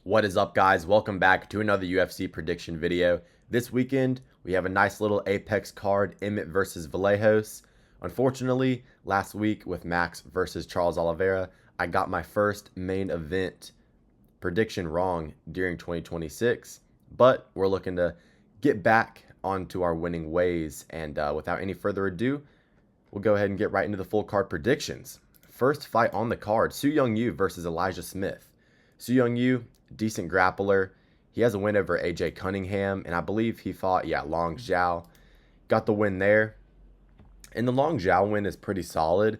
What is up, guys? Welcome back to another UFC prediction video. This weekend, we have a nice little Apex card, Emmet versus Vallejos. Unfortunately, last week with Max versus Charles Oliveira, I got my first main event prediction wrong during 2026, but we're looking to get back onto our winning ways, and without any further ado, we'll go ahead and get right into the full card predictions. First fight on the card, Su Young-Yu versus Elijah Smith. Su Young-Yu, decent grappler. He has a win over AJ Cunningham, and I believe he fought, Long Zhao. Got the win there. And the Long Zhao win is pretty solid.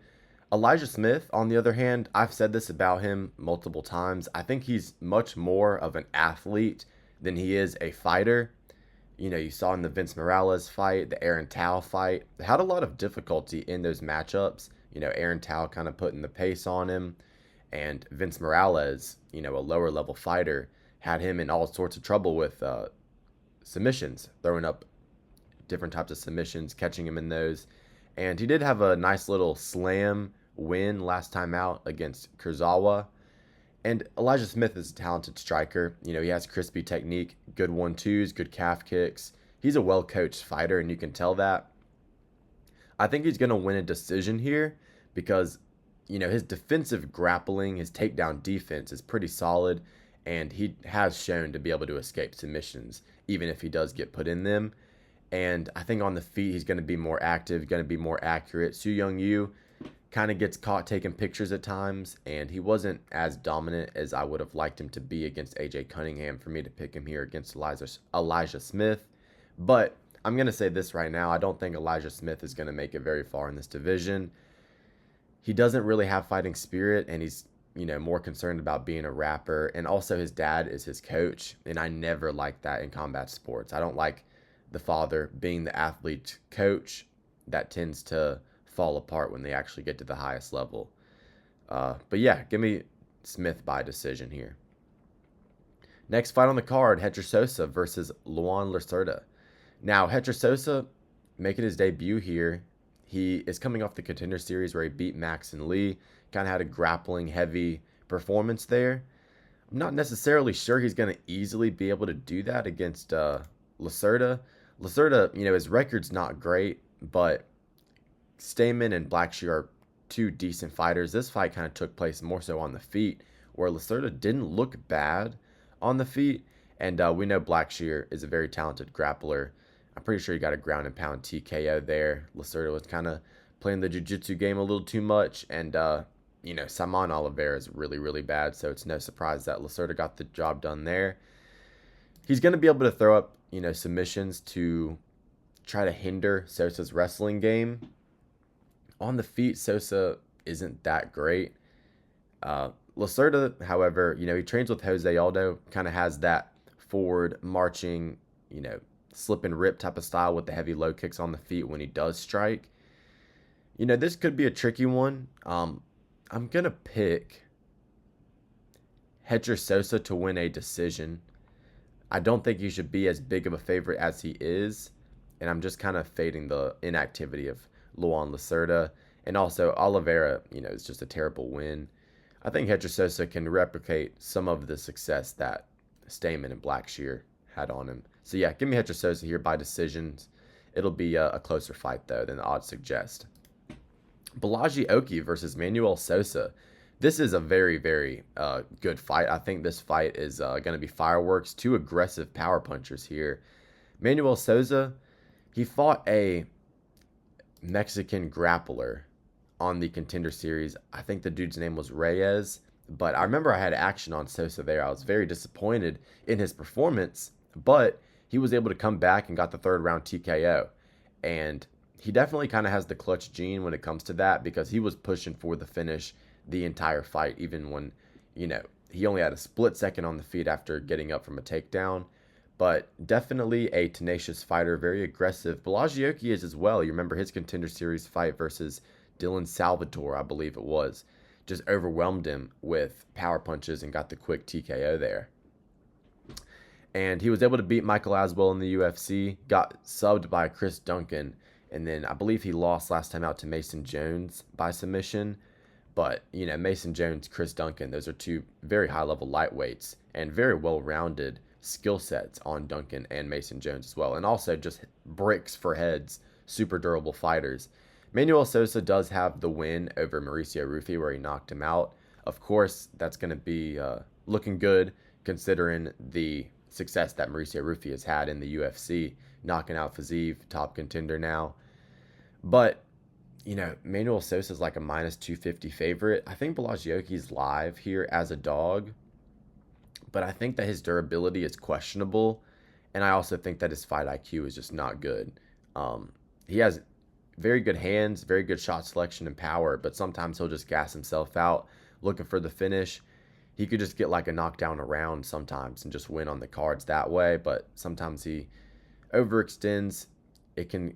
Elijah Smith, on the other hand, I've said this about him multiple times. I think he's much more of an athlete than he is a fighter. You know, you saw in the Vince Morales fight, the Aaron Tao fight, they had a lot of difficulty in those matchups. You know, Aaron Tao kind of putting the pace on him, and Vince Morales, a lower level fighter, had him in all sorts of trouble with submissions, throwing up different types of submissions, catching him in those. And he did have a nice little slam win last time out against Kurzawa. And Elijah Smith is a talented striker. He has crispy technique, good 1-2s, good calf kicks. He's a well-coached fighter, and you can tell that. I think he's going to win a decision here because, his defensive grappling, his takedown defense is pretty solid, and he has shown to be able to escape submissions, even if he does get put in them. And I think on the feet, he's going to be more active, going to be more accurate. Su Young-Yu kind of gets caught taking pictures at times, and he wasn't as dominant as I would have liked him to be against AJ Cunningham for me to pick him here against Elijah Smith. But I'm going to say this right now. I don't think Elijah Smith is going to make it very far in this division. He doesn't really have fighting spirit, and he's, more concerned about being a rapper. And also his dad is his coach, and I never like that in combat sports. I don't like the father being the athlete coach. That tends to fall apart when they actually get to the highest level. But yeah, give me Smith by decision here. Next fight on the card, Sosa versus Lacerda. Now, Sosa making his debut here. He is coming off the Contender Series where he beat Max and Lee. Kind of had a grappling heavy performance there. I'm not necessarily sure he's going to easily be able to do that against Lacerda. Lacerda, his record's not great, but Stamen and Blackshear are two decent fighters. This fight kind of took place more so on the feet, where Lacerda didn't look bad on the feet. And we know Blackshear is a very talented grappler. I'm pretty sure he got a ground and pound TKO there. Lacerda was kind of playing the jiu-jitsu game a little too much. And, Simon Oliveira is really, really bad. So it's no surprise that Lacerda got the job done there. He's going to be able to throw up, submissions to try to hinder Sosa's wrestling game. On the feet, Sosa isn't that great. Lacerda, however, he trains with Jose Aldo, kind of has that forward marching, slip and rip type of style with the heavy low kicks on the feet when he does strike. This could be a tricky one. I'm going to pick Sosa to win a decision. I don't think he should be as big of a favorite as he is, and I'm just kind of fading the inactivity of Lacerda. And also, Oliveira, is just a terrible win. I think Sosa can replicate some of the success that Stamen and Blackshear had on him. So yeah, give me Sosa here by decisions. It'll be a closer fight, though, than the odds suggest. Balaji Oki versus Manuel Sosa. This is a very, very good fight. I think this fight is going to be fireworks. Two aggressive power punchers here. Manuel Sosa, he fought a Mexican grappler on the Contender Series. I think the dude's name was Reyes, but I remember I had action on Sosa there. I was very disappointed in his performance, but he was able to come back and got the third round TKO. And he definitely kind of has the clutch gene when it comes to that, because he was pushing for the finish the entire fight, even when, he only had a split second on the feet after getting up from a takedown. But definitely a tenacious fighter, very aggressive. Balaji Oki is as well. You remember his Contender Series fight versus Dylan Salvatore, I believe it was. Just overwhelmed him with power punches and got the quick TKO there. And he was able to beat Michael Aswell in the UFC, got subbed by Chris Duncan, and then I believe he lost last time out to Mason Jones by submission. But, Mason Jones, Chris Duncan, those are two very high-level lightweights and very well-rounded skill sets on Duncan and Mason Jones as well. And also just bricks for heads, super durable fighters. Manuel Sosa does have the win over Mauricio Rufy where he knocked him out. Of course, that's going to be looking good considering the success that Mauricio Rufy has had in the UFC, knocking out Fiziev, top contender now. But, Manuel Sosa is like a minus 250 favorite. I think Vellejos live here as a dog, but I think that his durability is questionable, and I also think that his fight IQ is just not good. He has very good hands, very good shot selection and power, but sometimes he'll just gas himself out looking for the finish. He could just get like a knockdown around sometimes and just win on the cards that way, but sometimes he overextends. It can,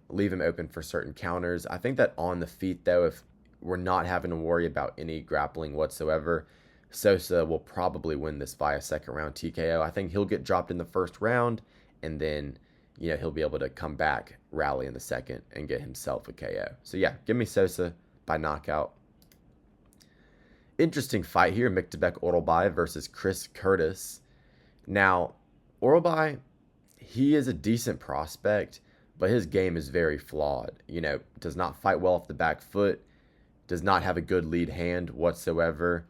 leave him open for certain counters. I think that on the feet, though, if we're not having to worry about any grappling whatsoever, Sosa will probably win this via second round TKO. I think he'll get dropped in the first round, and then, he'll be able to come back, rally in the second, and get himself a KO. So, yeah, give me Sosa by knockout. Interesting fight here, Miktabek Orolbai versus Chris Curtis. Now, Orolbai, he is a decent prospect, but his game is very flawed. Does not fight well off the back foot, does not have a good lead hand whatsoever,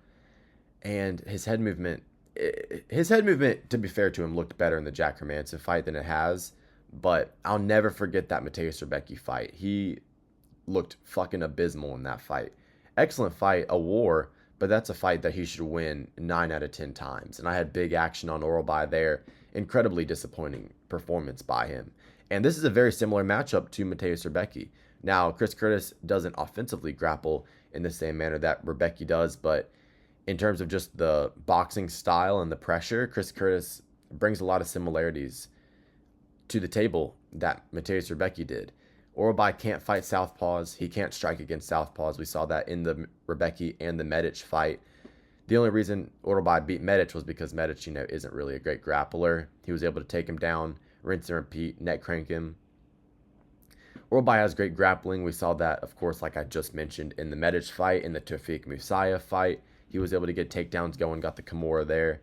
and his head movement, to be fair to him, looked better in the Jack Hermanson fight than it has, but I'll never forget that Mateusz Rebecki fight. He looked fucking abysmal in that fight. Excellent fight, a war, but that's a fight that he should win 9 out of 10 times, and I had big action on Orolbai there. Incredibly disappointing performance by him. And this is a very similar matchup to Mateusz Rebecki. Now, Chris Curtis doesn't offensively grapple in the same manner that Rebecki does, but in terms of just the boxing style and the pressure, Chris Curtis brings a lot of similarities to the table that Mateusz Rebecki did. Orolbai can't fight southpaws. He can't strike against southpaws. We saw that in the Rebecki and the Medic fight. The only reason Orolbai beat Medic was because Medic, isn't really a great grappler. He was able to take him down, rinse and repeat, neck crank him. Orolbai has great grappling. We saw that, of course, like I just mentioned, in the Medic fight, in the Tawfiq Musayev fight. He was able to get takedowns going, got the Kimura there.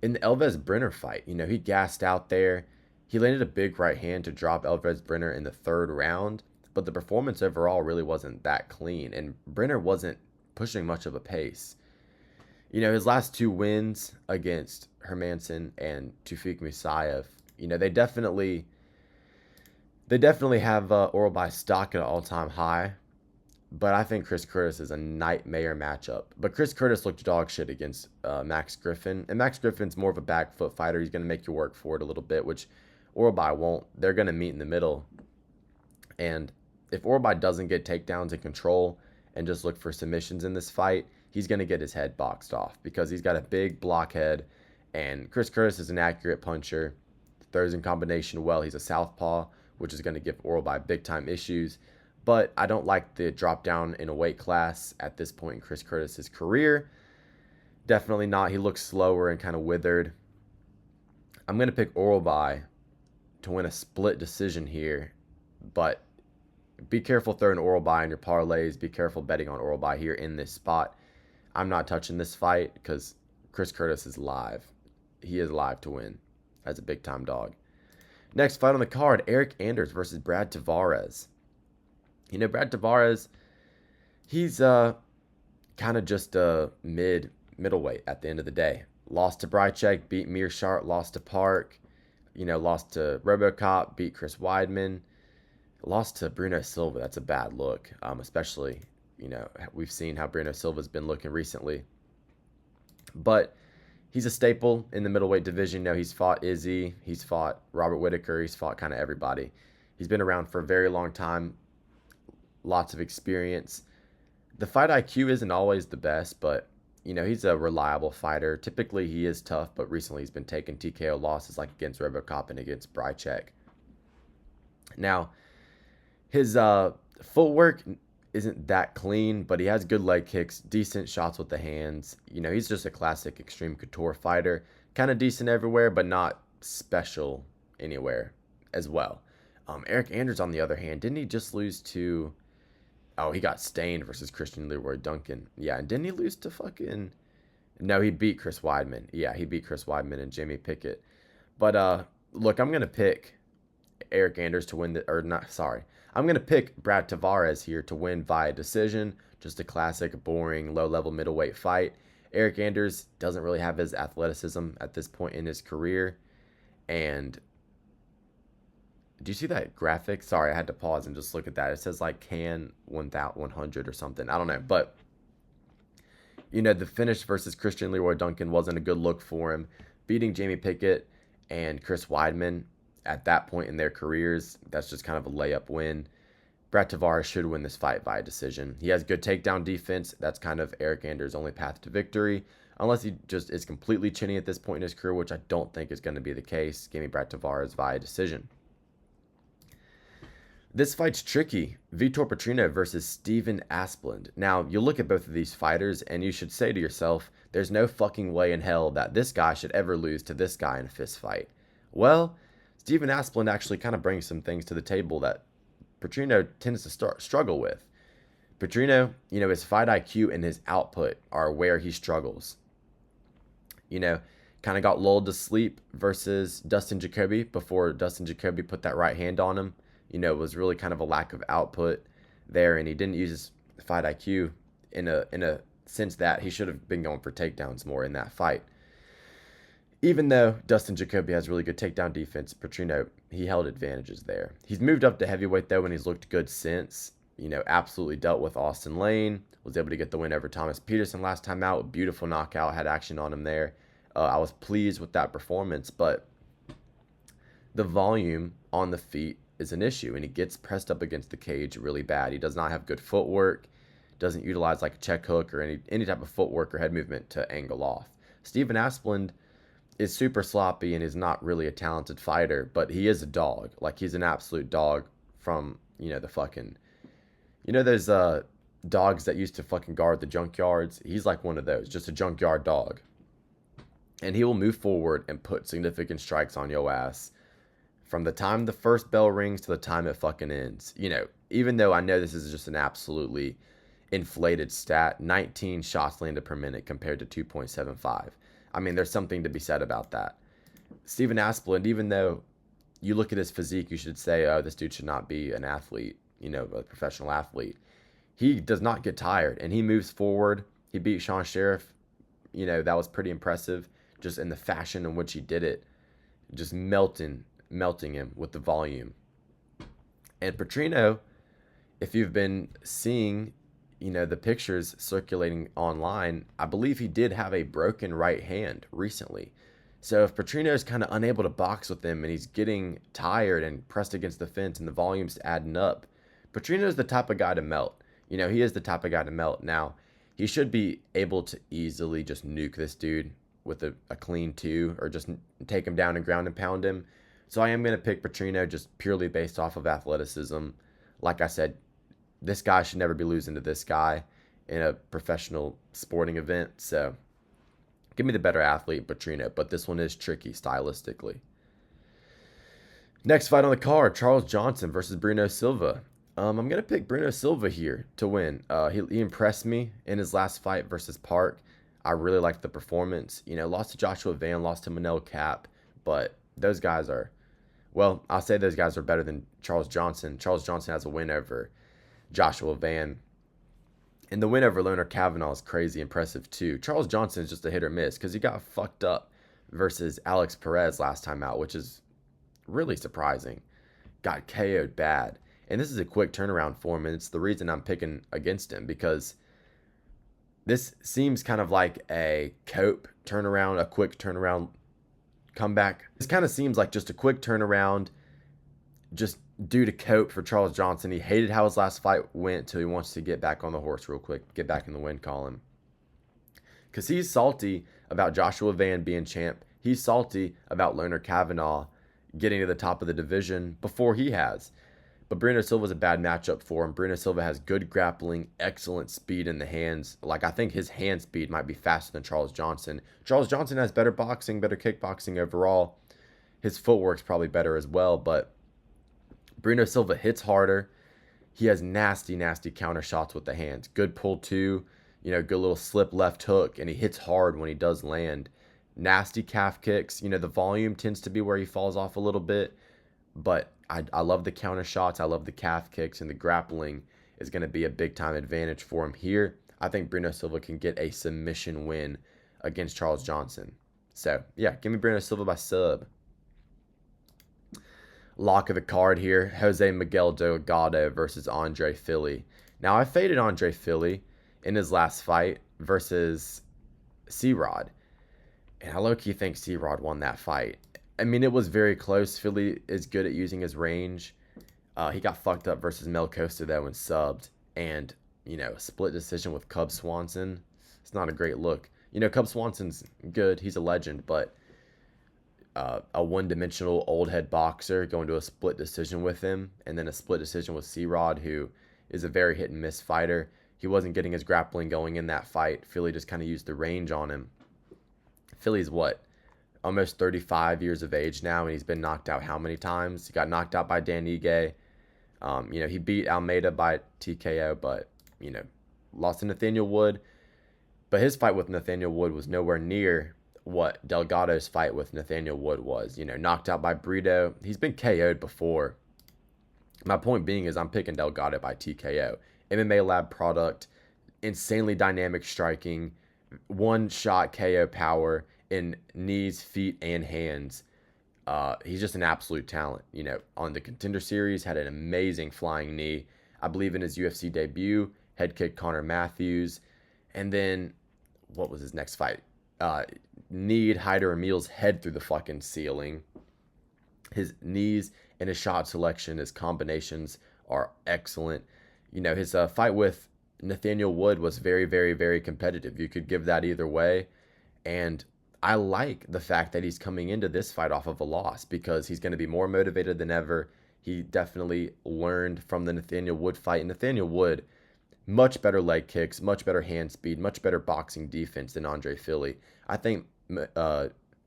In the Elves Brenner fight, he gassed out there. He landed a big right hand to drop Elves Brenner in the third round, but the performance overall really wasn't that clean, and Brenner wasn't pushing much of a pace. His last 2 wins against Hermanson and Tawfiq Musayev, they definitely have Orolbai stock at an all-time high, but I think Chris Curtis is a nightmare matchup. But Chris Curtis looked dog shit against Max Griffin, and Max Griffin's more of a back foot fighter. He's going to make you work for it a little bit, which Orolbai won't. They're going to meet in the middle, and if Orolbai doesn't get takedowns and control and just look for submissions in this fight, he's going to get his head boxed off because he's got a big blockhead, and Chris Curtis is an accurate puncher, throws in combination well. He's a southpaw, which is going to give Orolbai big-time issues, but I don't like the drop down in a weight class at this point in Chris Curtis's career. Definitely not. He looks slower and kind of withered. I'm going to pick Orolbai to win a split decision here, but be careful throwing Orolbai in your parlays. Be careful betting on Orolbai here in this spot. I'm not touching this fight because Chris Curtis is live. He is live to win as a big-time dog. Next fight on the card, Eric Anders versus Brad Tavares. Brad Tavares, he's kind of just a middleweight at the end of the day. Lost to Brychek, beat Mearshart, lost to Park, lost to Robocop, beat Chris Weidman, lost to Bruno Silva. That's a bad look, especially, we've seen how Bruno Silva's been looking recently. But he's a staple in the middleweight division. He's fought Izzy, he's fought Robert Whittaker, he's fought kind of everybody. He's been around for a very long time, lots of experience. The fight IQ isn't always the best, but he's a reliable fighter. Typically he is tough, but recently he's been taking TKO losses like against Robocop and against Brychek. Now, his footwork isn't that clean, but he has good leg kicks, decent shots with the hands. He's just a classic extreme couture fighter. Kind of decent everywhere, but not special anywhere as well. Eric Anders, on the other hand, didn't he just lose to Oh, he got stained versus Christian Leroy Duncan. Yeah, and didn't he lose to fucking... No, he beat Chris Weidman. Yeah, he beat Chris Weidman and Jimmy Pickett. But look, I'm gonna pick Eric Anders to win the, or not, sorry. I'm going to pick Brad Tavares here to win via decision. Just a classic, boring, low-level middleweight fight. Eric Anders doesn't really have his athleticism at this point in his career. And do you see that graphic? Sorry, I had to pause and just look at that. It says like can 100 or something. I don't know. But, you know, the finish versus Christian Leroy Duncan wasn't a good look for him. Beating Jamie Pickett and Chris Weidman at that point in their careers, that's just kind of a layup win. Brad Tavares should win this fight via decision. He has good takedown defense. That's kind of Eric Anders' only path to victory. Unless he just is completely chinny at this point in his career, which I don't think is going to be the case. Give me Brad Tavares via decision. This fight's tricky. Vitor Petrino versus Steven Asplund. Now, you look at both of these fighters, and you should say to yourself, there's no fucking way in hell that this guy should ever lose to this guy in a fist fight. Well, Steven Asplund actually kind of brings some things to the table that Petrino tends to struggle with. Petrino, you know, his fight IQ and his output are where he struggles. You know, kind of got lulled to sleep versus Dustin Jacoby before Dustin Jacoby put that right hand on him. You know, it was really kind of a lack of output there, and he didn't use his fight IQ in a sense that he should have been going for takedowns more in that fight. Even though Dustin Jacoby has really good takedown defense, Petrino, he held advantages there. He's moved up to heavyweight, though, and he's looked good since. You know, absolutely dealt with Austin Lane. Was able to get the win over Thomas Peterson last time out. Beautiful knockout. Had action on him there. I was pleased with that performance, but the volume on the feet is an issue, and he gets pressed up against the cage really bad. He does not have good footwork. Doesn't utilize like a check hook or any type of footwork or head movement to angle off. Steven Asplund is super sloppy and is not really a talented fighter, but he is a dog. Like, he's an absolute dog from, you know, the fucking, you know, those dogs that used to fucking guard the junkyards. He's like one of those, just a junkyard dog. And he will move forward and put significant strikes on your ass from the time the first bell rings to the time it fucking ends. You know, even though I know this is just an absolutely inflated stat, 19 shots landed per minute compared to 2.75. I mean, there's something to be said about that. Steven Asplund, even though you look at his physique, you should say, oh, this dude should not be an athlete, you know, a professional athlete. He does not get tired, and he moves forward. He beat Sean Sheriff. You know, that was pretty impressive, just in the fashion in which he did it. Just melting him with the volume. And Petrino, if you've been seeing, you know, the pictures circulating online, I believe he did have a broken right hand recently. So if Petrino is kind of unable to box with him and he's getting tired and pressed against the fence and the volume's adding up, Petrino is the type of guy to melt. You know, he is the type of guy to melt. Now, he should be able to easily just nuke this dude with a clean two, or just take him down and ground and pound him. So I am going to pick Petrino just purely based off of athleticism. Like I said, this guy should never be losing to this guy in a professional sporting event. So give me the better athlete, Petrino, but this one is tricky stylistically. Next fight on the card, Charles Johnson versus Bruno Silva. I'm going to pick Bruno Silva here to win. He impressed me in his last fight versus Park. I really liked the performance. You know, lost to Joshua Van, lost to Manel Cap, but those guys are, well, I'll say those guys are better than Charles Johnson. Charles Johnson has a win over Joshua Van. And the win over Leonard Kavanaugh is crazy impressive too. Charles Johnson is just a hit or miss because he got fucked up versus Alex Perez last time out, which is really surprising. Got KO'd bad. And this is a quick turnaround for him, and it's the reason I'm picking against him, because this seems kind of like a Cope turnaround, a quick turnaround comeback. This kind of seems like just a quick turnaround just due to Cope for Charles Johnson. He hated how his last fight went till he wants to get back on the horse real quick, get back in the win column. Because he's salty about Joshua Van being champ. He's salty about Leonard Kavanaugh getting to the top of the division before he has. But Bruno Silva's a bad matchup for him. Bruno Silva has good grappling, excellent speed in the hands. Like, I think his hand speed might be faster than Charles Johnson. Charles Johnson has better boxing, better kickboxing overall. His footwork's probably better as well, but Bruno Silva hits harder. he has nasty, nasty counter shots with the hands. Good pull too, good little slip left hook, and he hits hard when he does land. Nasty calf kicks. The volume tends to be where he falls off a little bit, but I love the counter shots. I love the calf kicks, and the grappling is going to be a big time advantage for him here. I think Bruno Silva can get a submission win against Charles Johnson. So, yeah, give me Bruno Silva by sub. Lock of the card here, Jose Miguel Delgado versus Andre Fili. Now, I faded Andre Fili in his last fight versus C-Rod, and I low-key think C-Rod won that fight. I mean, it was very close. Fili is good at using his range. He got fucked up versus Mel Costa, though, and subbed. And, a split decision with Cub Swanson, it's not a great look. Cub Swanson's good. He's a legend, but a one-dimensional old head boxer going to a split decision with him, and then a split decision with C-Rod, who is a very hit-and-miss fighter. He wasn't getting his grappling going in that fight. Fili just kind of used the range on him. Fili's what? Almost 35 years of age now, and he's been knocked out how many times? He got knocked out by Dan Ige. He beat Almeida by TKO, but, lost to Nathaniel Wood. But his fight with Nathaniel Wood was nowhere near what Delgado's fight with Nathaniel Wood was. Knocked out by Brito. He's been KO'd before. My point being is I'm picking Delgado by TKO. MMA Lab product, insanely dynamic striking, one-shot KO power in knees, feet, and hands. He's just an absolute talent. On the Contender Series, had an amazing flying knee. I believe in his UFC debut, head kicked Connor Matthews. And then, what was his next fight? Kneed Hyder Emil's head through the fucking ceiling. His knees and his shot selection, his combinations are excellent. His fight with Nathaniel Wood was very, very, very competitive. You could give that either way. And I like the fact that he's coming into this fight off of a loss because he's going to be more motivated than ever. He definitely learned from the Nathaniel Wood fight. And Nathaniel Wood, much better leg kicks, much better hand speed, much better boxing defense than Andre Fili. I think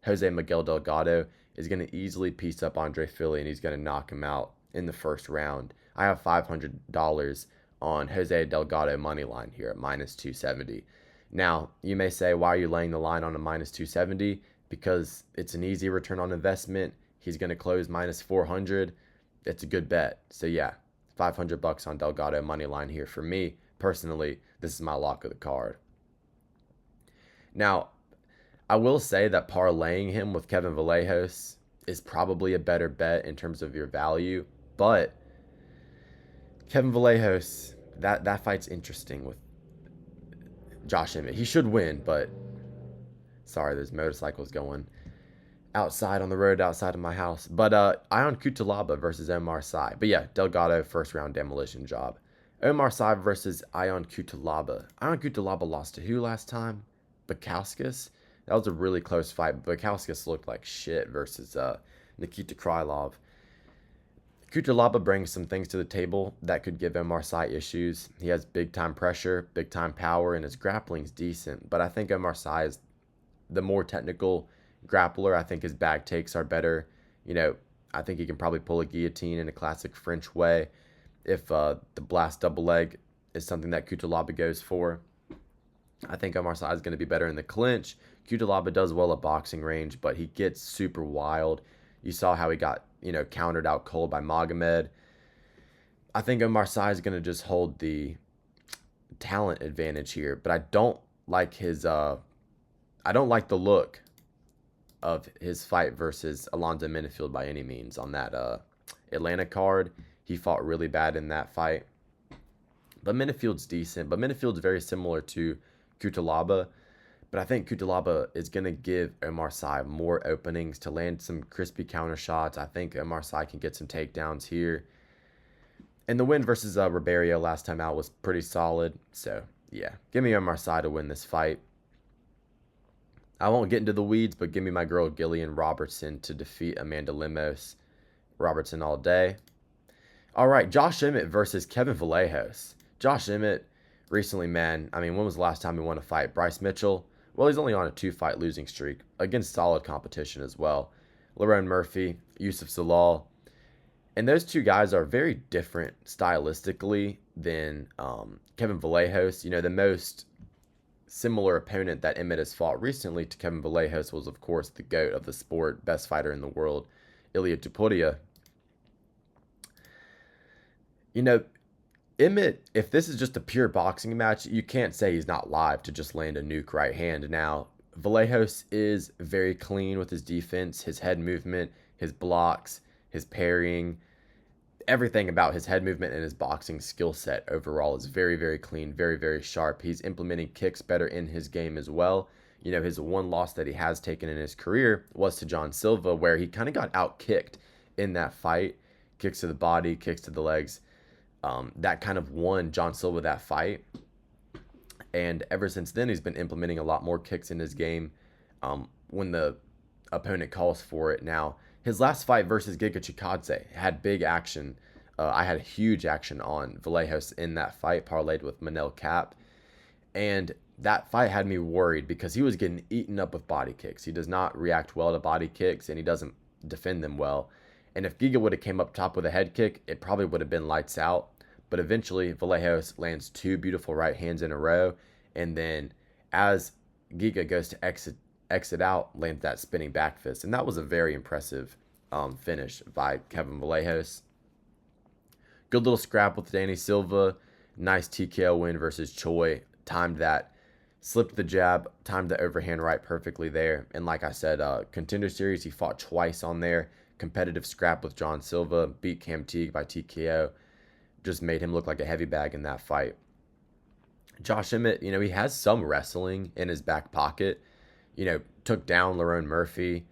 Jose Miguel Delgado is going to easily piece up Andre Fili, and he's going to knock him out in the first round. I have $500 on Jose Delgado money line here at minus 270. Now, you may say, why are you laying the line on a minus 270? Because it's an easy return on investment. He's going to close minus 400. It's a good bet. So yeah, $500 on Delgado money line here. For me, personally, this is my lock of the card. Now, I will say that parlaying him with Kevin Vallejos is probably a better bet in terms of your value. But Kevin Vallejos, that fight's interesting with Josh Emmett. He should win, but sorry, there's motorcycles going outside on the road outside of my house. But Ion Cutelaba versus Omar Sy. But yeah, Delgado first round demolition job. Omar Sy versus Ion Cutelaba. Ion Cutelaba lost to who last time? Bakauskas? That was a really close fight. Bakauskas looked like shit versus Nikita Krylov. Cutelaba brings some things to the table that could give Omar Sy issues. He has big-time pressure, big-time power, and his grappling's decent. But I think Omar Sy is the more technical grappler. I think his bag takes are better. I think he can probably pull a guillotine in a classic French way if the blast double leg is something that Cutelaba goes for. I think Omar Sy is going to be better in the clinch. Cutelaba does well at boxing range, but he gets super wild. You saw how he got countered out cold by Magomed. I think Omar Sy is going to just hold the talent advantage here, but I don't like his I don't like the look of his fight versus Alonzo Menifield by any means on that Atlanta card. He fought really bad in that fight. But Menifield's decent, but Menifield's very similar to Cutelaba. But I think Cutelaba is going to give Omar Sy more openings to land some crispy counter shots. I think Omar Sy can get some takedowns here. And the win versus Ribeiro last time out was pretty solid. So, yeah, give me Omar Sy to win this fight. I won't get into the weeds, but give me my girl Gillian Robertson to defeat Amanda Lemos. Robertson all day. All right, Josh Emmett versus Kevin Vallejos. Josh Emmett, recently, man, when was the last time he won a fight? Bryce Mitchell? Well, he's only on a 2-fight losing streak against solid competition as well. Lerone Murphy, Yusuf Zalal. And those two guys are very different stylistically than Kevin Vallejos. The most similar opponent that Emmet has fought recently to Kevin Vallejos was, of course, the GOAT of the sport, best fighter in the world, Ilia Topuria. Emmet, if this is just a pure boxing match, you can't say he's not live to just land a nuke right hand. Now, Vallejos is very clean with his defense, his head movement, his blocks, his parrying. Everything about his head movement and his boxing skill set overall is very, very clean, very, very sharp. He's implementing kicks better in his game as well. His one loss that he has taken in his career was to John Silva, where he kind of got out-kicked in that fight. Kicks to the body, kicks to the legs. That kind of won John Silva that fight. And ever since then, he's been implementing a lot more kicks in his game when the opponent calls for it. Now, his last fight versus Giga Chikadze had big action. I had huge action on Vallejos in that fight, parlayed with Manel Cap. And that fight had me worried because he was getting eaten up with body kicks. He does not react well to body kicks, and he doesn't defend them well. And if Giga would have came up top with a head kick, it probably would have been lights out. But eventually, Vallejos lands two beautiful right hands in a row. And then as Giga goes to exit out, lands that spinning back fist. And that was a very impressive finish by Kevin Vallejos. Good little scrap with Danny Silva. Nice TKO win versus Choi. Timed that. Slipped the jab. Timed the overhand right perfectly there. And like I said, Contender Series, he fought twice on there. Competitive scrap with John Silva. Beat Cam Teague by TKO. Just made him look like a heavy bag in that fight. Josh Emmett, he has some wrestling in his back pocket. Took down Lerone Murphy.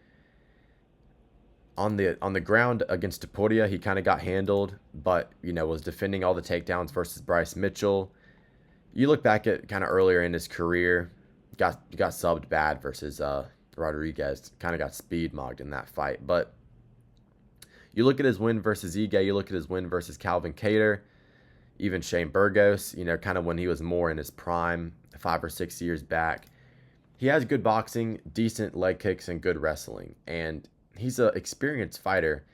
On the ground against Topuria, he kind of got handled, but, was defending all the takedowns versus Bryce Mitchell. You look back at kind of earlier in his career, got subbed bad versus Rodriguez. Kind of got speed mogged in that fight. But you look at his win versus Ige, you look at his win versus Calvin Kattar, even Shane Burgos, kind of when he was more in his prime, 5 or 6 years back. He has good boxing, decent leg kicks, and good wrestling. And he's an experienced fighter.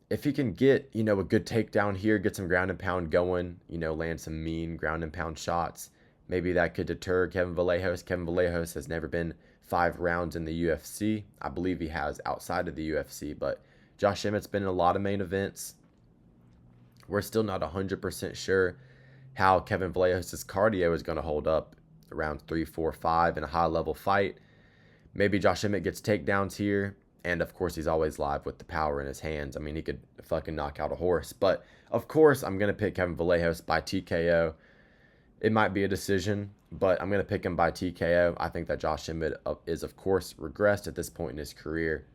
If he can get, a good takedown here, get some ground and pound going, land some mean ground and pound shots, maybe that could deter Kevin Vallejos. Kevin Vallejos has never been 5 rounds in the UFC. I believe he has outside of the UFC, but Josh Emmett's been in a lot of main events. We're still not 100% sure how Kevin Vallejos' cardio is going to hold up around 3, 4, 5 in a high-level fight. Maybe Josh Emmett gets takedowns here. And, of course, he's always live with the power in his hands. I mean, he could fucking knock out a horse. But, of course, I'm going to pick Kevin Vallejos by TKO. It might be a decision, but I'm going to pick him by TKO. I think that Josh Emmett is, of course, regressed at this point in his career.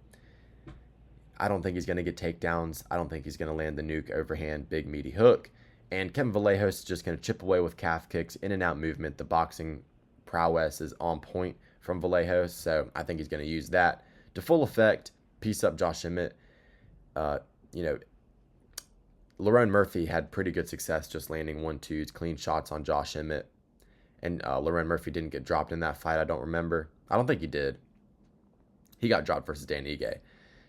I don't think he's going to get takedowns. I don't think he's going to land the nuke overhand big meaty hook. And Kevin Vallejos is just going to chip away with calf kicks, in and out movement. The boxing prowess is on point from Vallejos, so I think he's going to use that to full effect. Piece up Josh Emmett. Lerone Murphy had pretty good success just landing 1-2s, clean shots on Josh Emmett. And Lerone Murphy didn't get dropped in that fight, I don't remember. I don't think he did. He got dropped versus Dan Ige.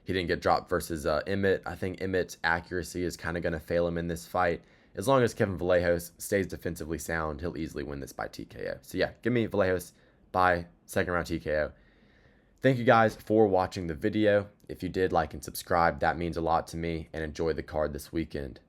He didn't get dropped versus Emmet. I think Emmett's accuracy is kind of going to fail him in this fight. As long as Kevin Vallejos stays defensively sound, he'll easily win this by TKO. So yeah, give me Vallejos by second round TKO. Thank you guys for watching the video. If you did, like and subscribe. That means a lot to me, and enjoy the card this weekend.